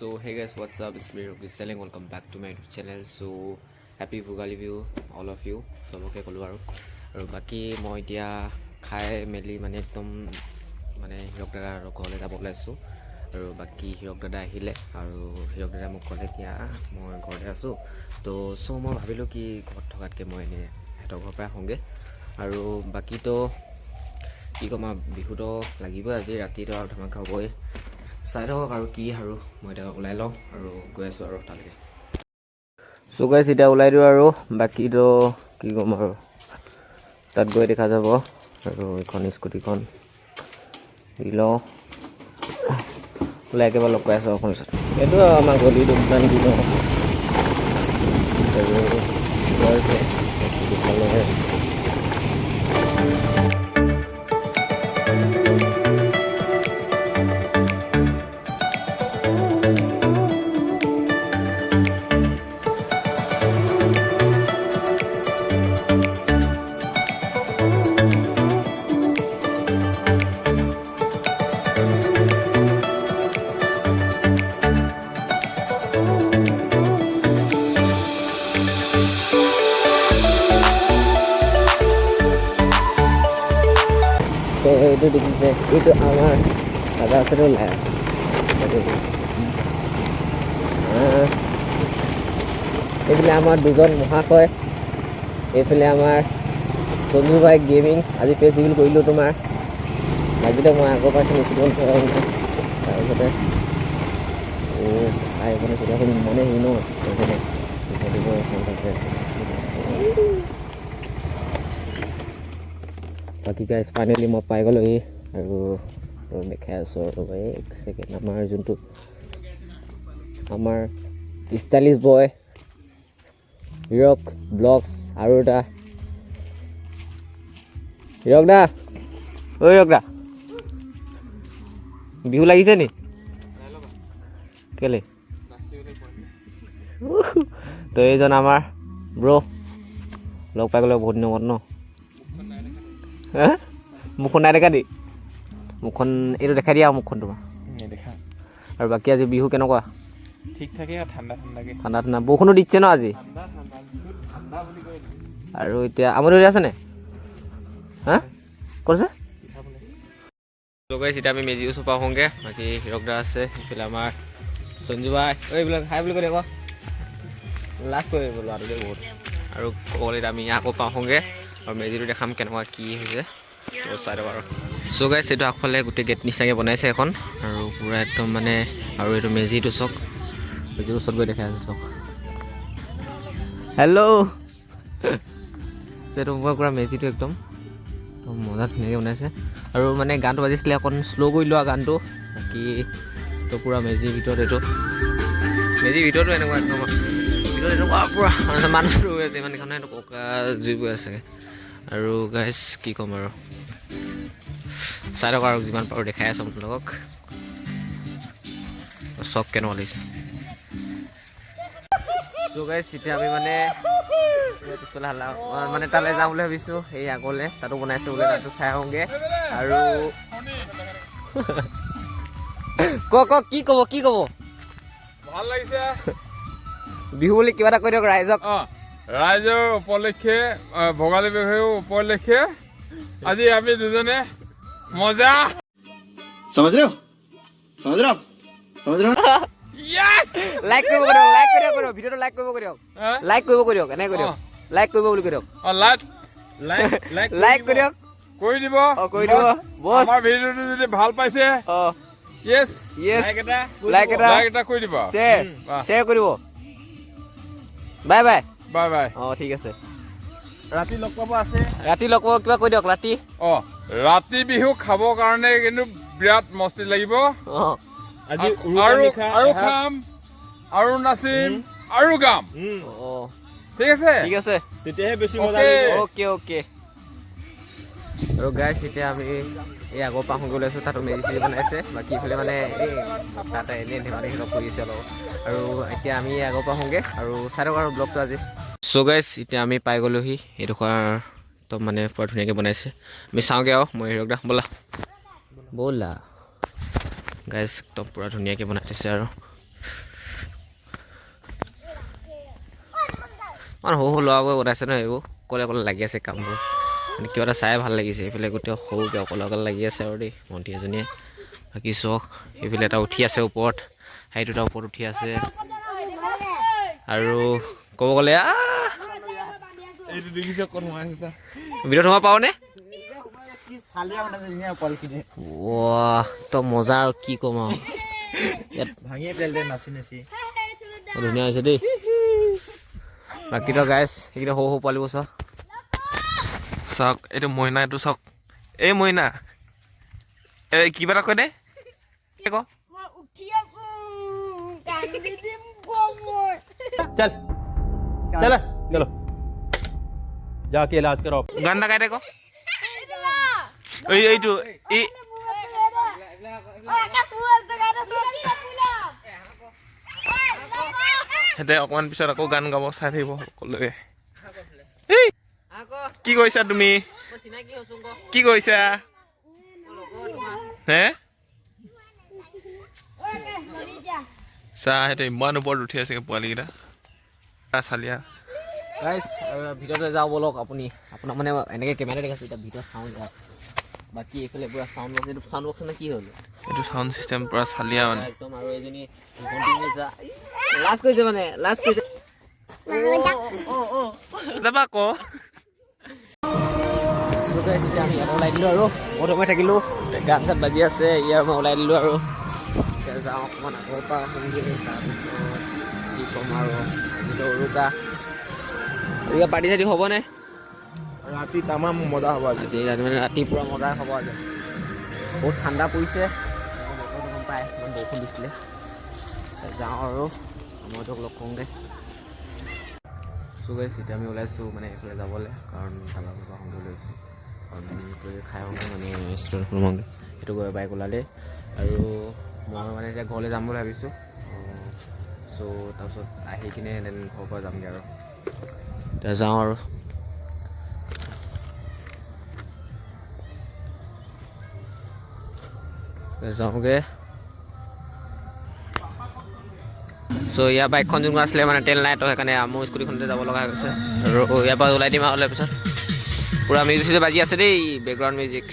So hey guys, what's up? It's me Rocky selling. Welcome back to my YouTube channel. So happy Bhugali view all of you. সবকে কলো আৰু বাকি মই এতিয়া খাই মেলি মানে একদম মানে হিৰক দাদা আৰু ঘৰলৈ যাব ওলাইছোঁ আৰু বাকি হিৰক দাদা আহিলে আৰু হিৰক দাদা মোক ক'লে কি মই ঘৰতে আছোঁ তো মই ভাবিলোঁ কি ঘৰত থকাতকৈ মই এনে সিহঁতৰ ঘৰৰ পৰা আহোঁগৈ আৰু বাকীতো কি ক'ম বিহুতো লাগিবই আজি ৰাতিটো আৰু ধমাকা হ'বই চাই থাকক আৰু কি আৰু মই এতিয়া ওলাই লওঁ আৰু গৈ আছোঁ আৰু তালৈকে চ' গাইছ এতিয়া ওলাই দিওঁ আৰু বাকীতো কি ক'ম আৰু তাত গৈ দেখা যাব আৰু এইখন স্কুটিখন দি লওঁ ওলাই একেবাৰে লগ পাই আছোঁ অকণ পিছত এইটো আমাৰ গলিটো দোকান দি লওঁ আৰু এইটো দেখিছে এইটো আমাৰ দাদা আছে ওলাই এইফালে আমাৰ দুজন মহাশয় এইফালে আমাৰ সঞ্জু ভাই গেমিং আজি ফেষ্টিভেল কৰিলোঁ তোমাৰ লাগিলে মই আগৰ পৰা খেলিছিলোঁ তাৰপিছতে এইখনে কেতিয়াখন মনে হেৰি ন বাকী গাইজ ফাইনেলি মই পাই গ'লোহি আৰু দেখাই আছোঁ আৰু এক ছেকেণ্ড আমাৰ যোনটো আমাৰ ষ্টাইলিছ বয় হিৰক ব্লগছ আৰু এটা হিৰক দা ঐ হিৰক দা বিহু লাগিছে নি কেলে তো এইজন আমাৰ ব্ৰ লগ পাই গ'লে বহুত দিনৰ মূৰত ন মুখখন নাই দেখা দেই মুখখন এইটো দেখাই দিয়া মুখখন তোমাৰ দেখা আৰু বাকী আজি বিহু কেনেকুৱা ঠিক থাকে ঠাণ্ডা ঠাণ্ডা বৰষুণো দিছে ন আজি আৰু এতিয়া আমনি হৈ আছেনে হা কৈছে এতিয়া আমি মেজি ওচৰ পৰা আহোঁগৈ বাকী হিৰক দা আছে এইফালে আমাৰ সঞ্জু ভাই এইবিলাক হাই বুলি কৈ দিব লাষ্ট কৰি দিব ল'ৰাটোকে বহুত আৰু ক'বলৈ আমি আকৌ পাওঁগৈ আৰু মেজিটো দেখাম কেনেকুৱা কি হৈছে চাই দিব আৰু চ' গাইছ এইটো আগফালে গোটেই গেট নিচিনাকৈ বনাইছে এখন আৰু পূৰা একদম মানে আৰু এইটো মেজিটো চাওক মেজিৰ ওচৰত গৈ দেখাই আছোঁ চাওক হেল্ল' এইটো মই পূৰা মেজিটো একদম মজা ধুনীয়াকৈ বনাইছে আৰু মানে গানটো বাজিছিলে অকণ শ্ল' কৰি লোৱা গানটো বাকী তো পূৰা মেজিৰ ভিতৰত এইটো মেজিৰ ভিতৰতো এনেকুৱা একদম ভিতৰত এনেকুৱা পূৰা মানুহ ৰৈ আছে ইমান এইখনে ককা জুই গৈ আছে আৰু গাইজ কি ক'ম আৰু চাই লওক আৰু যিমান পাৰোঁ দেখাই আছোঁ আপোনালোকক চক কেনেকুৱা লাগিছে চ' গাইজ এতিয়া আমি মানে পিছলৈ মানে তালৈ যাওঁ বুলি ভাবিছোঁ সেই আগলৈ তাতো বনাইছে বোলে তাতো চাই আহোঁগৈ আৰু ক কি ক'ব ভাল লাগিছে বিহু বুলি কিবা এটা কৈ দিয়ক ৰাইজক ৰাইজৰ উপলক্ষে ভোগালী বিহু উপলক্ষে আজি আমি দুজনে মজা समझ रहे हो यस লাইক কৰিব দিয়ক ভিডিঅ'টো লাইক কৰিব দিয়ক এনে কৰি দিয়ক লাইক কৰিব বুলি কৈ দিয়ক লাইক কৰি দিয়ক কৰি দিব বছ আমাৰ ভিডিঅ'টো যদি ভাল পাইছে ইয়েছ লাইক এটা কৰি দিব শ্বেয়াৰ কৰিব বাই বাই ঠিক আছে ৰাতি লগ পাব আছে কিবা কৈ দিয়ক ৰাতি ৰাতি বিহু খাবৰ কাৰণে কিন্তু বিৰাট মস্তি লাগিব আৰু খাম আৰু নাচিম আৰু গাম ঠিক আছে তেতিয়াহে বেছি মজা অ'কে আৰু গাইছ এতিয়া আমি এই আগৰ পৰা আহোঁগৈ লৈছোঁ তাতো মেজি চেজি বনাইছে বাকী ইফালে মানে এই তাতে এনেই ধেমালি লগ কৰি আছে অলপ আৰু এতিয়া আমি আগৰ পৰা আহোঁগৈ আৰু চাই থাকক আৰু ব্লগটো আজি চ' গাইছ এতিয়া আমি পাই গ'লোহি এইডোখৰ একদম মানে পুৰা ধুনীয়াকৈ বনাইছে আমি চাওঁগৈ আৰু মই হিৰক দা ব'লা গাইছ একদম পুৰা ধুনীয়াকৈ বনাই থৈছে আৰু ইমান সৰু সৰু ল'ৰাবোৰে বনাইছে ন এইবোৰ অকলে অকলে লাগি আছে কামবোৰ মানে কিবা এটা চাই ভাল লাগিছে এইফালে গোটেই সৰুকৈ অকলে অকলে লাগি আছে আৰু দেই ভণ্টি এজনীয়ে বাকী চক এইফালে এটা উঠি আছে ওপৰত সেইটো এটা ওপৰত উঠি আছে আৰু ক'ব গ'লে ভিডিঅ'ত সোমাব পাৰোঁনে তই মজা আৰু কি ক'ম আৰু ধুনীয়া হৈছে দেই বাকী তই গাইছ সেইকেইটা সৰু সৰু পোৱালিবোৰ চাওক এইটো মইনা এইটো চাওক এই মইনা এই কিবা এটা কৈ দে ক चल चल चलो जाके इलाज कराओ গান এটা গাই দে ক এইটো এই সিহঁতে অকণমান পিছত আকৌ গান গাব চাই থাকিব সকলোৱে কি কৰিছা তুমি কি কৰিছা হে চা সিহঁতে ইমান ওপৰত উঠি আছে পোৱালিকেইটা চালিয়া গাইছ ভিতৰতে যাওঁ বলক আপুনি আপোনাক মানে এনেকৈ কেমেৰা দেখাইছোঁ এতিয়া ভিতৰত চাউণ্ড যায় বাকী এইফালে পূৰা চাউণ্ড বক্স এইটো চাউণ্ড বক্স নে কি হ'ল এইটো চাউণ্ড চিষ্টেম পূৰা চালিয়া মানে একদম আৰু এজনী লাজ কৰিছে মানে লাজ কৰিছে যাবা ক এতিয়া আমি ইয়াত ওলাই দিলোঁ আৰু বহুত সময় থাকিলোঁ গান চান বাজি আছে ইয়াৰ মই ওলাই দিলোঁ আৰু এতিয়া যাওঁ অকণমান আগৰ পৰা শুনগৈ তাৰপিছত কি ক'ম আৰু আজিতো উৰুকা উৰুকা পাৰ্টি চাৰ্টি হ'বনে राती तमाम मजा हवा আজি মানে ৰাতিপুৱা মজা হ'ব আজি বহুত ঠাণ্ডা পৰিছে বতৰটো গম পায় ইমান বৰষুণ দিছিলে যাওঁ আৰু মইতো লগ কৰোঁগৈ চো গাইছ এতিয়া আমি ওলাইছোঁ মানে এইফালে যাবলৈ কাৰণ তালাৰ পৰা সোনকালে লৈছোঁ কাৰণ খাই আহোঁগৈ মানে ৰেষ্টুৰেণ্ট সোমাওঁগৈ সেইটো গৈ বাইক ওলালে আৰু মই মানে এতিয়া ঘৰলৈ যাম বুলি ভাবিছোঁ চ' তাৰপিছত আহি কিনে দেন ঘৰৰ পৰা যামগৈ আৰু এতিয়া যাওঁ আৰু যাওঁগৈ চ' ইয়াৰ বাইকখন যোনখন আছিলে মানে তেল নাই তো সেইকাৰণে মোৰ স্কুটিখনতে যাব লগা হৈছে আৰু ইয়াৰ পৰা ওলাই দিম আৰু অলপ পিছত পূৰা মিউজিক চিউজিক বাজি আছে দেই বেকগ্ৰাউণ্ড মিউজিক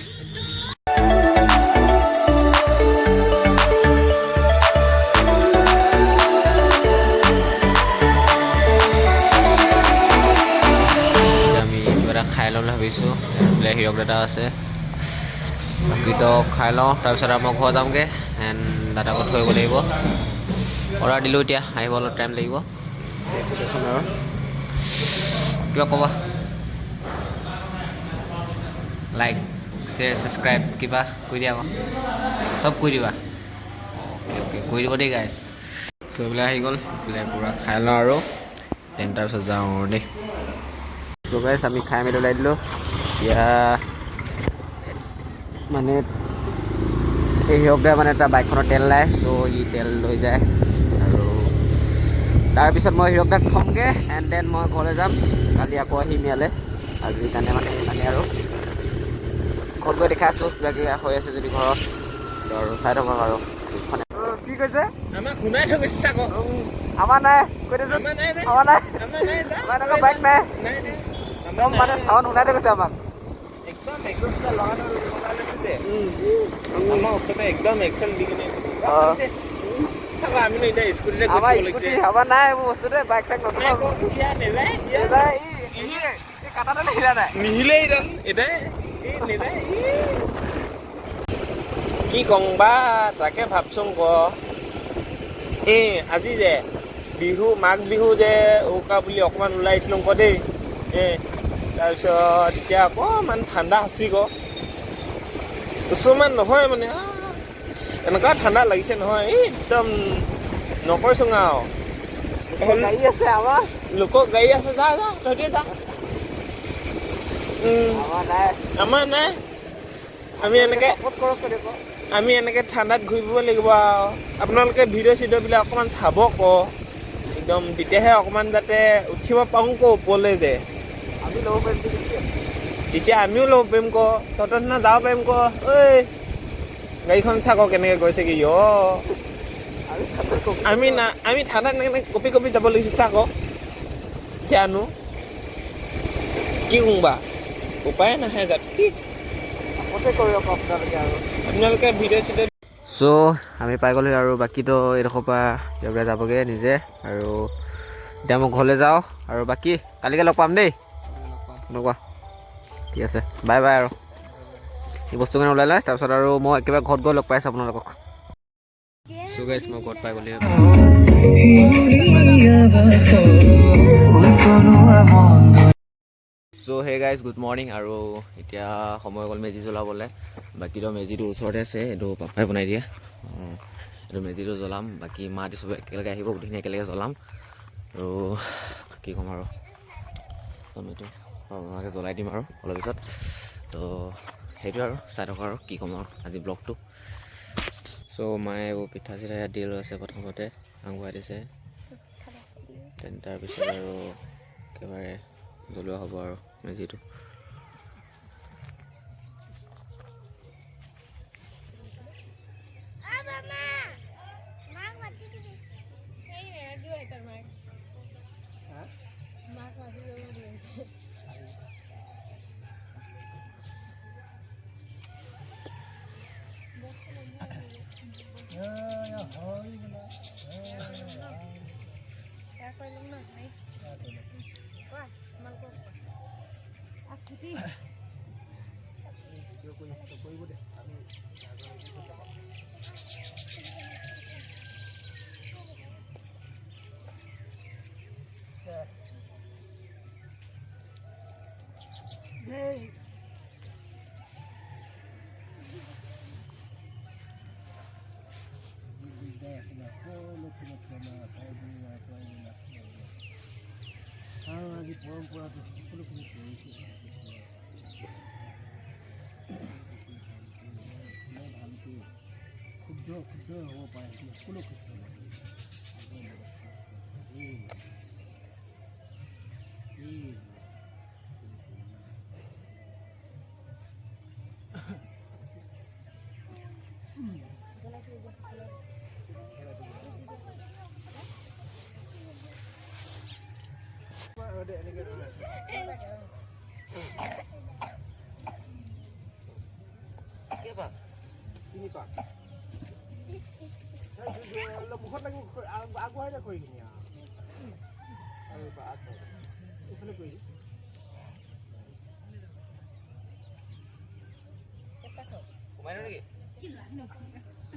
আমি কিবা এটা খাই ল'ম বুলি ভাবিছোঁ বোলে হিৰক দাদা আছে বাকীতো খাই লওঁ তাৰপিছত আৰু মই ঘৰ যামগৈ এণ্ড দাদাকো থৈ আহিব লাগিব অৰ্ডাৰ দিলোঁ এতিয়া আহিব অলপ টাইম লাগিব আৰু কিবা ক'বা লাইক শ্বেয়াৰ ছাবস্ক্ৰাইব কিবা কৰি দিয়া আকৌ চব কৰি দিবা অ'কে কৰি দিব দেই গাইছ থৈ পেলাই আহি গ'ল এইফালে পূৰা খাই লওঁ আৰু দেন তাৰপিছত যাওঁ আৰু দেই চ' গাইছ আমি খাই মেলি ওলাই দিলোঁ এতিয়া মানে এই হিৰকদাই মানে তাৰ বাইকখনৰ তেল নাই চ' ই তেল লৈ যায় আৰু তাৰপিছত মই হিৰকদাক থ'মগৈ এণ্ড দেন মই ঘৰলৈ যাম কালি আকৌ আহিম ইয়ালৈ আজিৰ কাৰণে মানে সেইকাৰণে আৰু ঘৰত গৈ দেখাই আছোঁ কিবা কিবা হৈ আছে যদি ঘৰত আৰু চাই থাকক আৰু কি কৈছে আমাক শুনাই থৈ গৈছে আকৌ আমাৰ নাই কৈ দিছোঁ আমাৰ নাই আমাৰ এনেকুৱা বাইক নাই একদম মানে চাউণ্ড শুনাই থৈ গৈছে আমাক একদম একদম লগাটো আমাৰ ওচৰতে একদম এক্সেল দি কিনে আমি এতিয়া স্কুটিতে আমাৰ স্কুটি আমাৰ নাই এইবোৰ বস্তু দেই বাইক চাইক নচলাওঁ কাটাতে নিহিলা নাই নিহিলে এতিয়া কি কওঁ বা তাকে ভাবচোন ক আজি যে বিহু মাঘ বিহু যে উৰুকা বুলি অকণমান ওলাইছিলোঁ ক দেই তাৰপিছত এতিয়া অকণমান ঠাণ্ডা হৈছে ক কিছুমান নহয় মানে এনেকুৱা ঠাণ্ডা লাগিছে নহয় একদম নকৈছোং আৰু গাড়ী আছে আমাৰ লোকৰ গাড়ী আছে যা যা তহঁতি যা আমাৰ নাই আমি এনেকৈ ঠাণ্ডাত ঘূৰিব লাগিব আৰু আপোনালোকে ভিডিঅ' চিডিঅ'বিলাক অকণমান চাব ক একদম তেতিয়াহে অকণমান যাতে উঠিব পাৰোঁ ক ওপৰলৈ যে আমি ল'ব পাৰিম তেতিয়া আমিও ল'ব পাৰিম ক তহঁতৰ দিনা যাব পাৰিম ক ঐ গাড়ীখন চাক কেনেকৈ গৈছে কি আমি ঠাণ্ডাত এনেকৈ কঁপি কঁপি যাব লাগিছে চাক জানো কি কোনবা উপায় নাহে যাত্ৰী আপোনালোকে ভিডিঅ' চিডিঅ' চ' আমি পাই গ'লোঁ আৰু বাকীতো এইডোখৰ পৰা ইয়াৰ যাবগৈ নিজে আৰু এতিয়া মই ঘৰলৈ যাওঁ আৰু বাকী কালিকৈ লগ পাম দেই এনেকুৱা ঠিক আছে বাই বাই আৰু এই বস্তুখিনি ওলাই লয় তাৰপিছত আৰু মই একেবাৰে ঘৰত গৈ লগ পাইছোঁ আপোনালোকক চ' গাইছ মই ঘৰত পাই গ'লোঁ চ' হে গাইজ গুড মৰ্ণিং আৰু এতিয়া সময় গ'ল মেজি জ্বলাবলৈ বাকীতো মেজিটো ওচৰতে আছে এইটো পাপাই বনাই দিয়ে এইটো মেজিটো জ্বলাম বাকী মা দি চবে একেলগে আহিব গোটেইখিনি একেলগে জ্বলাম আৰু কি ক'ম আৰু এইটো ভালকৈ জ্বলাই দিম আৰু অলপ পিছত তো সেইটোৱে আৰু চাই থকা আৰু কি ক'ম আৰু আজি ব্লগটো চ' মায়ে এইবোৰ পিঠা চিঠা ইয়াত দি লৈ আছে প্ৰথমতে আঙুৱাই দিছে দেন তাৰপিছত আৰু একেবাৰে জ্বলোৱা হ'ব আৰু মেজিটো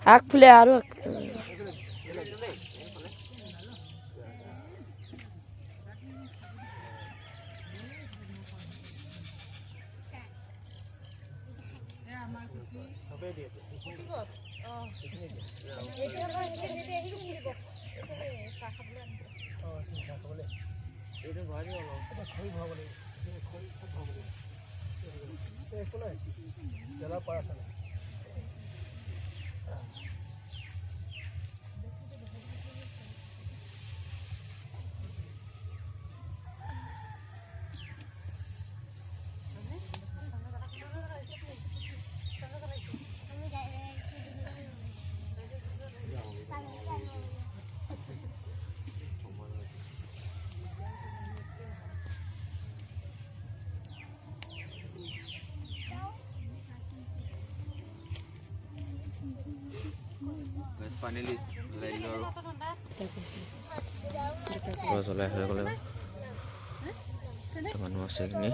আগফালে আৰু ফাইনেলি জ্বলাই দিলোঁ আৰু জ্বলাই হৈ গ'লে মানুহ আছে এইখিনি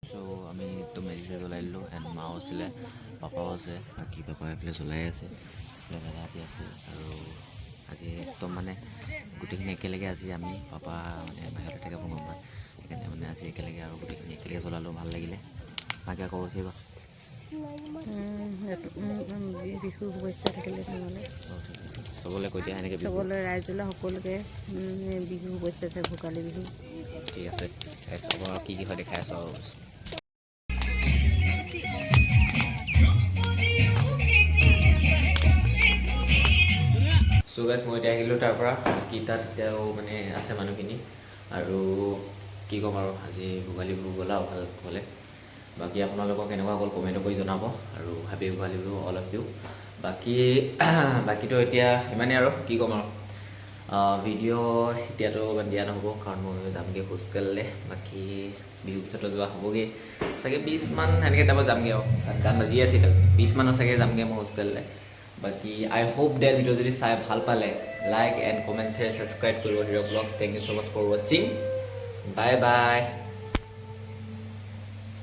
চ' আমি একদম মেজিতে জ্বলাই দিলোঁ এণ্ড মাও আছিলে পাপাও আছে বাকী পাপাই এইফালে জ্বলাই আছে দাদাহঁতি আছে আৰু আজি একদম মানে গোটেইখিনি একেলগে আজি আমি পাপা মানে বাহিৰতে থাকে ভ্ৰমণত সেইকাৰণে মানে আজি একেলগে আৰু গোটেইখিনি একেলগে জ্বলালোঁ ভাল লাগিলে মাকে আকৌ উঠিবা বিহু শুভেচ্ছা থাকিলে নহ'লে চবলৈ কৈ দিয়া এনেকৈ চবলৈ ৰাইজলৈ সকলোকে বিহু শুভেচ্ছা থাকে ভোগালী বিহু ঠিক আছে চাব আৰু কি হয় দেখাই আছোঁ আৰু চ' গাইছ মই এতিয়া আহিলোঁ তাৰ পৰা কি তাত এতিয়াও মানে আছে মানুহখিনি আৰু কি ক'ম আৰু আজি ভোগালী বিহু গ'ল আৰু ভাল হ'লে বাকী আপোনালোকক কেনেকুৱা গ'ল কমেণ্ট কৰি জনাব আৰু happy Bhogali Bihu all of you বাকীটো এতিয়া ইমানেই আৰু কি ক'ম আৰু ভিডিঅ' এতিয়াতো দিয়া নহ'ব কাৰণ মই যামগৈ হোষ্টেললৈ বাকী বিহু পিছতো যোৱা হ'বগৈ চাগে 20 মান এনেকৈ টাইমত যামগৈ আৰু গান বাজি আছে এতিয়া 20 মানৰ চাগে যামগৈ মই হোষ্টেললৈ বাকী আই হোপ ডেট ভিডিঅ' যদি চাই ভাল পালে like and comment share subscribe কৰিব hero' vlogs thank you so' much for ৱাচিং বাই বাই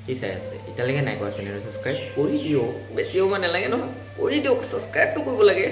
কি চাই আছে এতিয়ালৈকে নাই কৰা চেনেলটো ছাবস্ক্ৰাইব কৰি দিয়ক বেছি হ'ব নালাগে নহয় কৰি দিয়ক ছাবস্ক্ৰাইবটো কৰিব লাগে